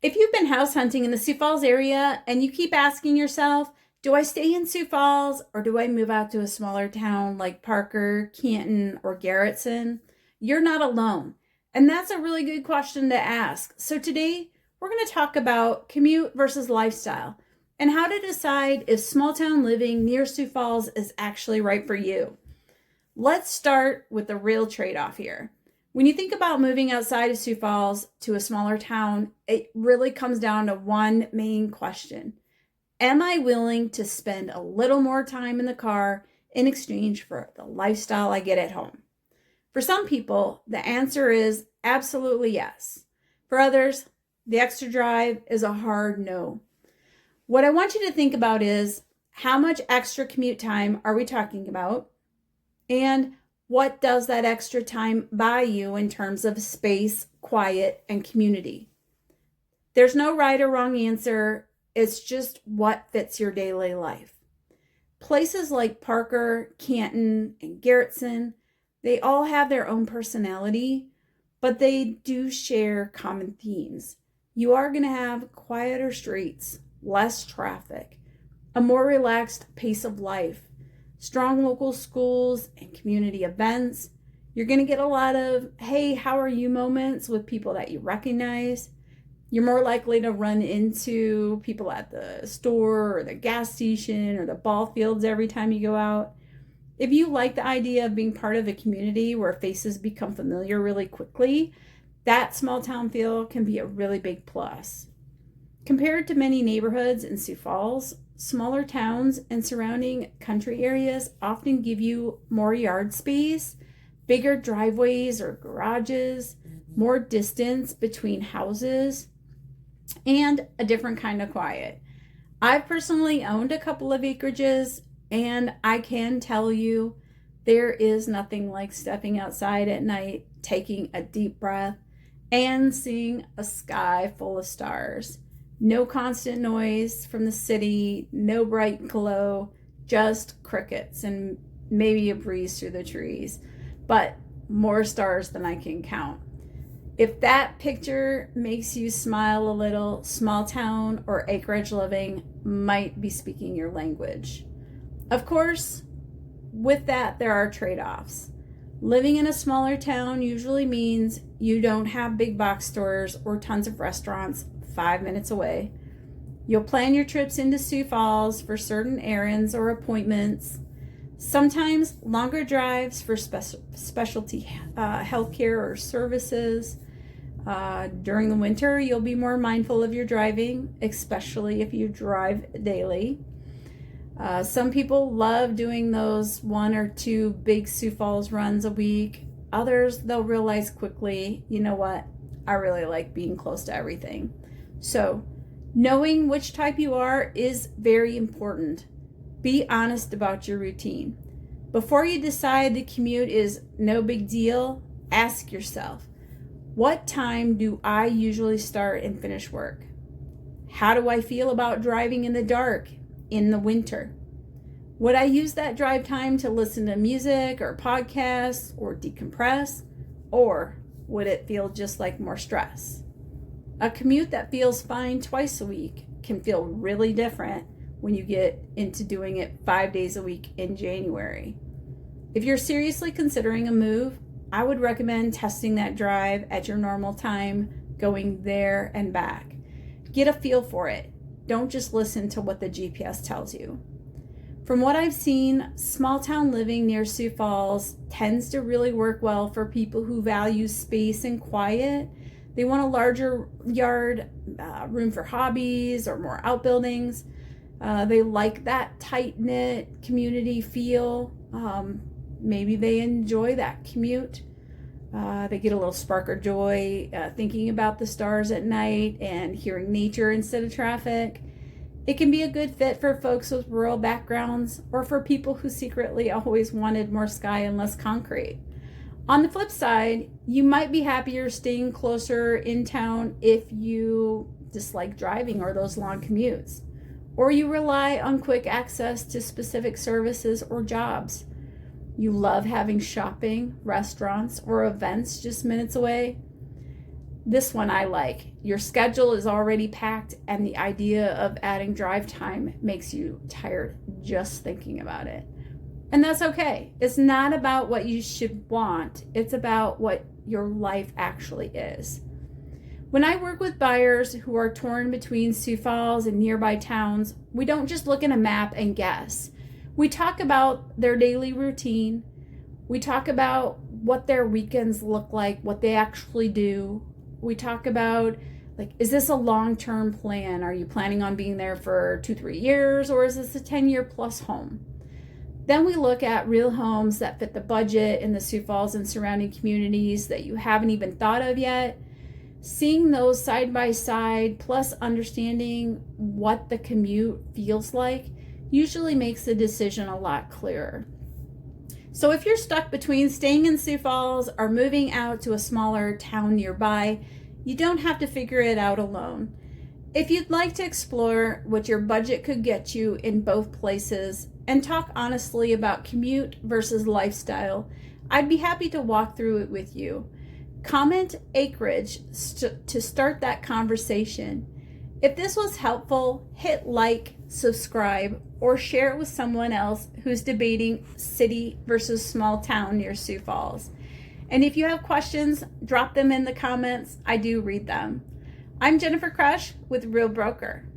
If you've been house hunting in the Sioux Falls area and you keep asking yourself, do I stay in Sioux Falls or do I move out to a smaller town like Parker, Canton, or Garretson? You're not alone. And that's a really good question to ask. So today we're going to talk about commute versus lifestyle and how to decide if small town living near Sioux Falls is actually right for you. Let's start with the real trade-off here. When you think about moving outside of Sioux Falls to a smaller town, it really comes down to one main question. Am I willing to spend a little more time in the car in exchange for the lifestyle I get at home? For some people, the answer is absolutely yes. For others, the extra drive is a hard no. What I want you to think about is how much extra commute time are we talking about? And what does that extra time buy you in terms of space, quiet, and community? There's no right or wrong answer. It's just what fits your daily life. Places like Parker, Canton, and Garretson, they all have their own personality, but they do share common themes. You are going to have quieter streets, less traffic, a more relaxed pace of life, strong local schools and community events. You're going to get a lot of, hey, how are you moments with people that you recognize. You're more likely to run into people at the store or the gas station or the ball fields every time you go out. If you like the idea of being part of a community where faces become familiar really quickly, that small town feel can be a really big plus. Compared to many neighborhoods in Sioux Falls, smaller towns and surrounding country areas often give you more yard space, bigger driveways or garages, more distance between houses, and a different kind of quiet. I've personally owned a couple of acreages, and I can tell you there is nothing like stepping outside at night, taking a deep breath, and seeing a sky full of stars. No constant noise from the city, no bright glow, just crickets and maybe a breeze through the trees, but more stars than I can count. If that picture makes you smile a little, small town or acreage living might be speaking your language. Of course, with that, there are trade-offs. Living in a smaller town usually means you don't have big box stores or tons of restaurants 5 minutes away. You'll plan your trips into Sioux Falls for certain errands or appointments. Sometimes longer drives for specialty healthcare or services. During the winter, you'll be more mindful of your driving, especially if you drive daily. Some people love doing those 1 or 2 big Sioux Falls runs a week. Others, they'll realize quickly, you know what, I really like being close to everything. So, knowing which type you are is very important. Be honest about your routine. Before you decide the commute is no big deal, ask yourself, what time do I usually start and finish work? How do I feel about driving in the dark in the winter? Would I use that drive time to listen to music or podcasts or decompress? Or would it feel just like more stress? A commute that feels fine twice a week can feel really different when you get into doing it 5 days a week in January. If you're seriously considering a move, I would recommend testing that drive at your normal time, going there and back. Get a feel for it. Don't just listen to what the GPS tells you. From what I've seen, small town living near Sioux Falls tends to really work well for people who value space and quiet. They want a larger yard, room for hobbies or more outbuildings. They like that tight-knit community feel. Maybe they enjoy that commute. They get a little spark of joy thinking about the stars at night and hearing nature instead of traffic. It can be a good fit for folks with rural backgrounds or for people who secretly always wanted more sky and less concrete. On the flip side, you might be happier staying closer in town if you dislike driving or those long commutes, or you rely on quick access to specific services or jobs. You love having shopping, restaurants, or events just minutes away. This one I like. Your schedule is already packed, and the idea of adding drive time makes you tired just thinking about it. And that's okay. It's not about what you should want, it's about what your life actually is. When I work with buyers who are torn between Sioux Falls and nearby towns, we don't just look at a map and guess. We talk about their daily routine. We talk about what their weekends look like, what they actually do. We talk about, like, is this a long-term plan? Are you planning on being there for 2-3 years, or is this a 10-year plus home? Then we look at real homes that fit the budget in the Sioux Falls and surrounding communities that you haven't even thought of yet. Seeing those side by side, plus understanding what the commute feels like, usually makes the decision a lot clearer. So if you're stuck between staying in Sioux Falls or moving out to a smaller town nearby, you don't have to figure it out alone. If you'd like to explore what your budget could get you in both places and talk honestly about commute versus lifestyle, I'd be happy to walk through it with you. Comment Acreage to start that conversation. If this was helpful, hit like, subscribe, or share it with someone else who's debating city versus small town near Sioux Falls. And if you have questions, drop them in the comments. I do read them. I'm Jennifer Krosch with Real Broker.